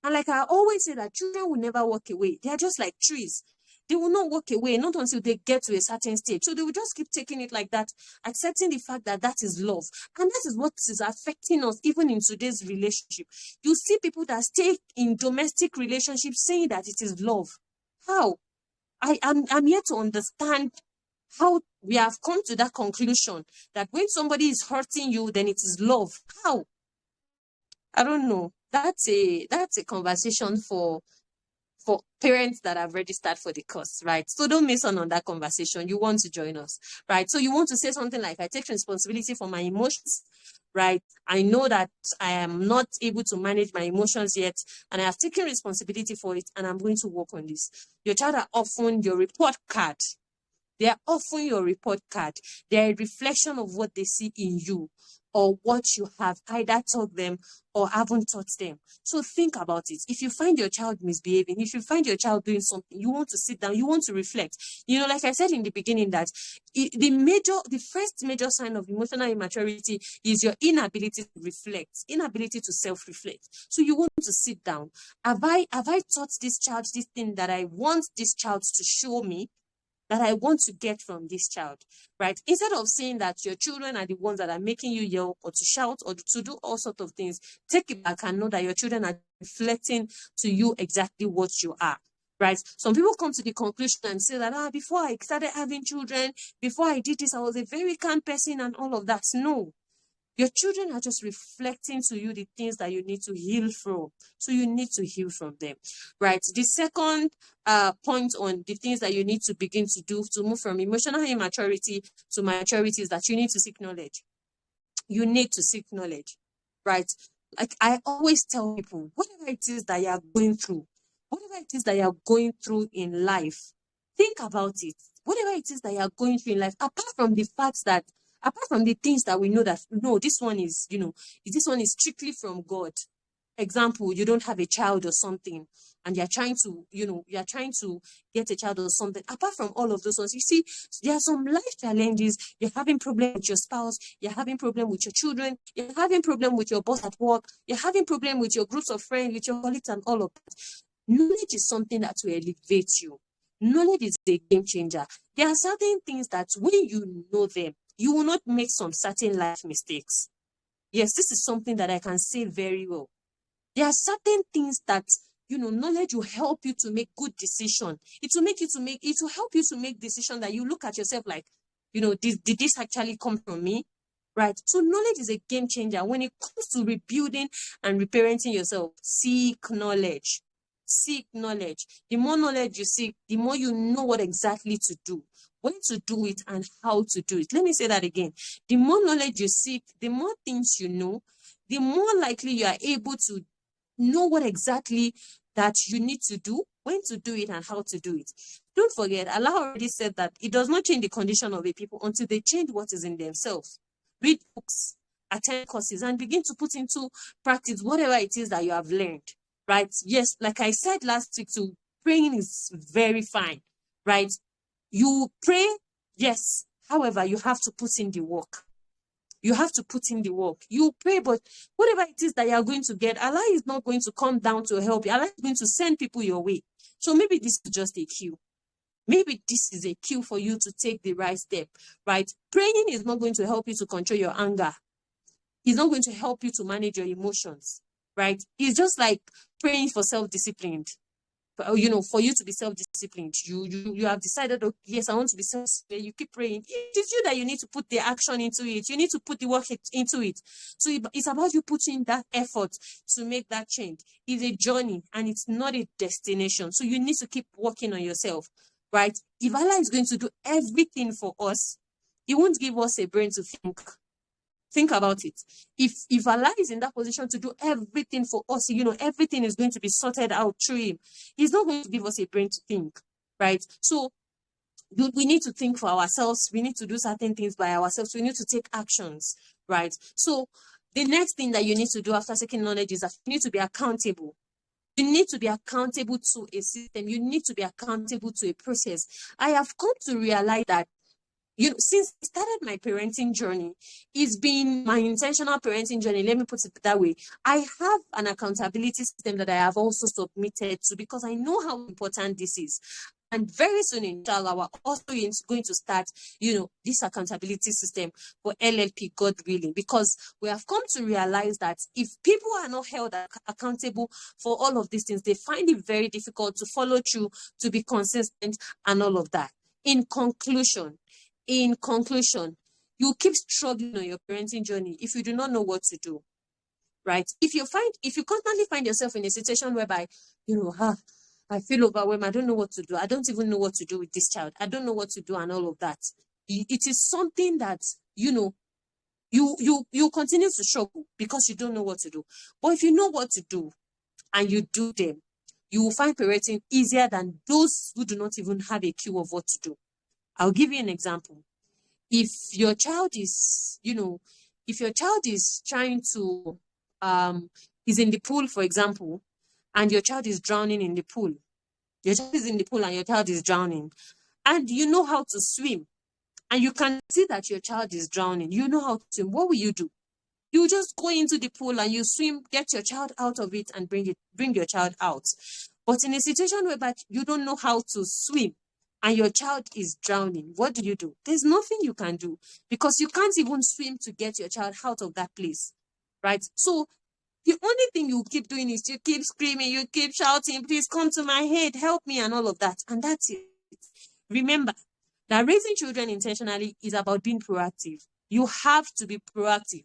And like I always say, that children will never walk away. They are just like trees. They will not walk away, not until they get to a certain stage. So they will just keep taking it like that, accepting the fact that that is love. And that is what is affecting us even in today's relationship. You see people that stay in domestic relationships saying that it is love. How? I'm here to understand how we have come to that conclusion that when somebody is hurting you, then it is love. How? I don't know. That's a conversation for parents that have registered for the course, right? So don't miss on that conversation. You want to join us, right? So you want to say something like, I take responsibility for my emotions, right? I know that I am not able to manage my emotions yet, and I have taken responsibility for it, and I'm going to work on this. Your child are often your report card. They are often your report card. They are a reflection of what they see in you or what you have either taught them or haven't taught them. So think about it. If you find your child misbehaving, if you find your child doing something, you want to sit down, you want to reflect. Like I said in the beginning, that the first major sign of emotional immaturity is your inability to reflect, inability to self-reflect. So you want to sit down. Have I taught this child this thing that I want this child to show me, that I want to get from this child, right? Instead of saying that your children are the ones that are making you yell or to shout or to do all sorts of things, take it back and know that your children are reflecting to you exactly what you are, right? Some people come to the conclusion and say that, before I started having children, before I did this, I was a very calm person and all of that. No. Your children are just reflecting to you the things that you need to heal from. So you need to heal from them, right? The second point on the things that you need to begin to do to move from emotional immaturity to maturity is that you need to seek knowledge. You need to seek knowledge, right? Like I always tell people, whatever it is that you are going through, whatever it is that you are going through in life, think about it. Whatever it is that you are going through in life, apart from the things that we know that, no, this one is strictly from God. Example, you don't have a child or something, and you're trying to get a child or something. Apart from all of those ones, you see, there are some life challenges. You're having problem with your spouse, you're having problem with your children, you're having problem with your boss at work, you're having problem with your groups of friends, with your colleagues and all of that. Knowledge is something that will elevate you. Knowledge is a game changer. There are certain things that when you know them, you will not make some certain life mistakes. Yes, this is something that I can say very well. There are certain things that, knowledge will help you to make good decision. It will help you to make decision that you look at yourself like, did this actually come from me? Right. So knowledge is a game changer when it comes to rebuilding and reparenting yourself. Seek knowledge. Seek knowledge. The more knowledge you seek, the more you know what exactly to do, when to do it, and how to do it. Let me say that again. The more knowledge you seek, the more things you know, the more likely you are able to know what exactly that you need to do, when to do it, and how to do it. Don't forget, Allah already said that it does not change the condition of a people until they change what is in themselves. Read books, attend courses, and begin to put into practice whatever it is that you have learned, right? Yes, like I said last week, so praying is very fine, right? You pray, yes. However, you have to put in the work. You have to put in the work. You pray, but whatever it is that you are going to get, Allah is not going to come down to help you. Allah is going to send people your way. So maybe this is just a cue. Maybe this is a cue for you to take the right step, right? Praying is not going to help you to control your anger. It's not going to help you to manage your emotions, right? It's just like praying for self-discipline. For you to be self-disciplined, you have decided, oh, yes, I want to be self-disciplined. You keep praying. It is you that you need to put the action into it. You need to put the work into it. So it's about you putting that effort to make that change. It's a journey and it's not a destination. So you need to keep working on yourself, right? If Allah is going to do everything for us, He won't give us a brain to think. Think about it. If Allah is in that position to do everything for us, everything is going to be sorted out through Him. He's not going to give us a brain to think, right? So we need to think for ourselves. We need to do certain things by ourselves. We need to take actions, right? So the next thing that you need to do after seeking knowledge is that you need to be accountable. You need to be accountable to a system. You need to be accountable to a process. I have come to realize that since I started my parenting journey, it's been my intentional parenting journey. Let me put it that way. I have an accountability system that I have also submitted to because I know how important this is. And very soon, inshallah, we're also going to start, this accountability system for LLP, God willing, because we have come to realize that if people are not held accountable for all of these things, they find it very difficult to follow through, to be consistent, and all of that. In conclusion, you keep struggling on your parenting journey if you do not know what to do, right? If you constantly find yourself in a situation whereby, I feel overwhelmed, I don't know what to do. I don't even know what to do with this child. I don't know what to do and all of that. It is something that, you continue to struggle because you don't know what to do. But if you know what to do and you do them, you will find parenting easier than those who do not even have a clue of what to do. I'll give you an example. If your child is, trying to, is in the pool, for example, and your child is drowning in the pool, your child is in the pool and your child is drowning, and you know how to swim, and you can see that your child is drowning, you know how to swim, what will you do? You just go into the pool and you swim, get your child out of it and bring your child out. But in a situation where you don't know how to swim, and your child is drowning, what do? There's nothing you can do because you can't even swim to get your child out of that place, right? So the only thing you keep doing is you keep screaming, you keep shouting, please come to my head, help me, and all of that. And that's it. Remember that raising children intentionally is about being proactive. You have to be proactive.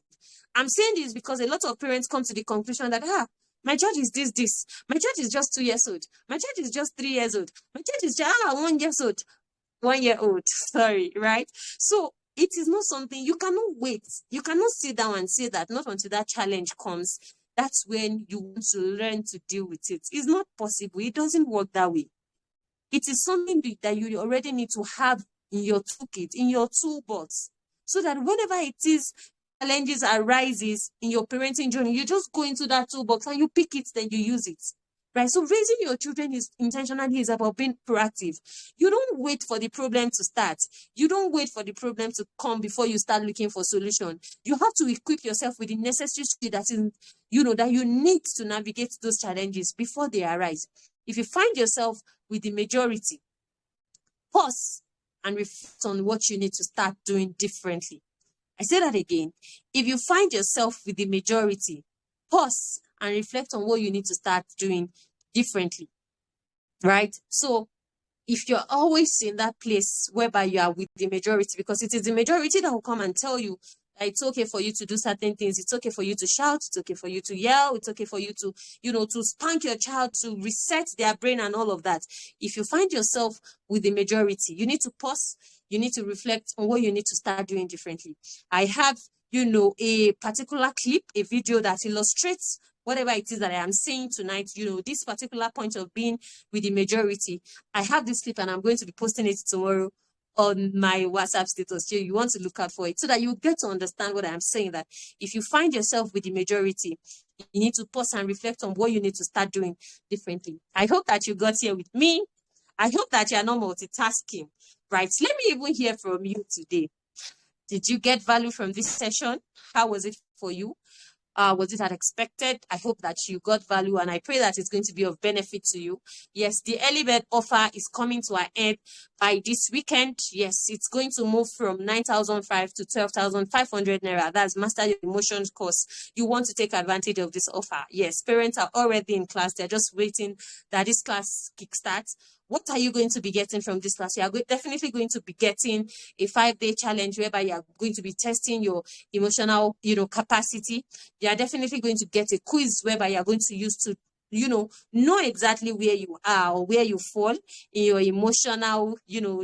I'm saying this because a lot of parents come to the conclusion that, my child is this. My child is just 2 years old. My child is just 3 years old. My child is just 1 year old. 1 year old. Sorry, right? So it is not something you cannot wait. You cannot sit down and say that not until that challenge comes. That's when you want to learn to deal with it. It's not possible. It doesn't work that way. It is something that you already need to have in your toolkit, in your toolbox, so that whenever it is challenges arises in your parenting journey, you just go into that toolbox and you pick it, then you use it, right? So raising your children intentionally is about being proactive. You don't wait for the problem to start. You don't wait for the problem to come before you start looking for solution. You have to equip yourself with the necessary skill that you need to navigate those challenges before they arise. If you find yourself with the majority, pause and reflect on what you need to start doing differently. I say that again. If you find yourself with the majority, pause and reflect on what you need to start doing differently, right? So if you're always in that place whereby you are with the majority, because it is the majority that will come and tell you that it's okay for you to do certain things, it's okay for you to shout, it's okay for you to yell, it's okay for you to, to spank your child, to reset their brain and all of that. If you find yourself with the majority, you need to pause, you need to reflect on what you need to start doing differently. I have, a particular clip, a video that illustrates whatever it is that I am saying tonight, this particular point of being with the majority. I have this clip and I'm going to be posting it tomorrow on my WhatsApp status. You want to look out for it so that you get to understand what I'm saying, that if you find yourself with the majority, you need to pause and reflect on what you need to start doing differently. I hope that you got here with me. I hope that you are not multitasking, right? Let me even hear from you today. Did you get value from this session? How was it for you? Was it unexpected? I hope that you got value and I pray that it's going to be of benefit to you. Yes, the early bird offer is coming to an end by this weekend. Yes, it's going to move from 9,500 to 12,500 naira. That's Master Your Emotions course. You want to take advantage of this offer. Yes, parents are already in class. They're just waiting that this class kickstarts. What are you going to be getting from this class? You are definitely going to be getting a 5-day challenge whereby you are going to be testing your emotional, capacity. You are definitely going to get a quiz whereby you are going to use to, know exactly where you are or where you fall in your emotional,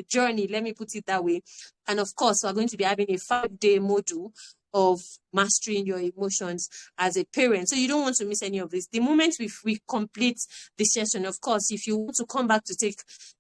journey. Let me put it that way. And of course, we're going to be having a 5-day module of mastering your emotions as a parent. So you don't want to miss any of this. The moment we complete the session, of course, if you want to come back to take,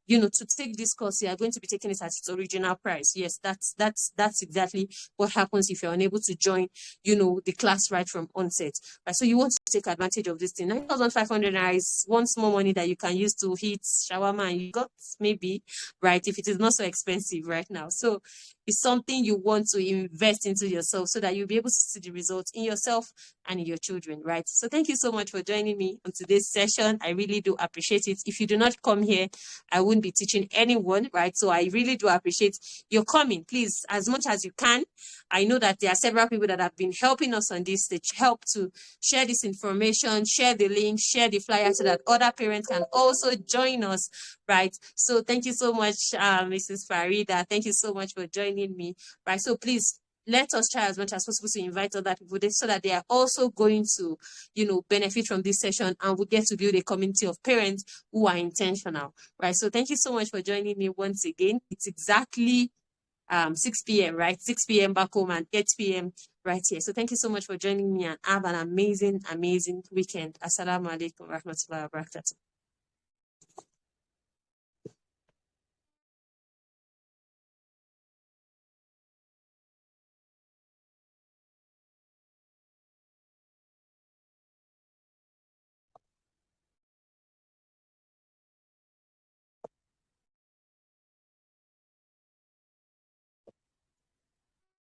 to take this course, you are going to be taking it at its original price. Yes, that's exactly what happens if you're unable to join, the class right from onset. Right? So you want to take advantage of this thing. 9,500 naira is one small money that you can use to hit shawarma and you got maybe, right, if it is not so expensive right now. So it's something you want to invest into yourself so that you'll be able to see the results in yourself and in your children, right? So thank you so much for joining me on today's session. I really do appreciate it. If you do not come here, I wouldn't be teaching anyone, right? So I really do appreciate your coming. Please, as much as you can. I know that there are several people that have been helping us on this. They help to share this information, share the link, share the flyer so that other parents can also join us, right? So thank you so much, Mrs. Farida. Thank you so much for joining me, right? So please, let us try as much as possible to invite other people so that they are also going to, benefit from this session and we get to build a community of parents who are intentional, right? So thank you so much for joining me once again. It's exactly 6 p.m., right? 6 p.m. back home and 8 p.m. right here. So thank you so much for joining me and have an amazing, amazing weekend. Assalamu alaikum wa rahmatullahi wa barakatuh.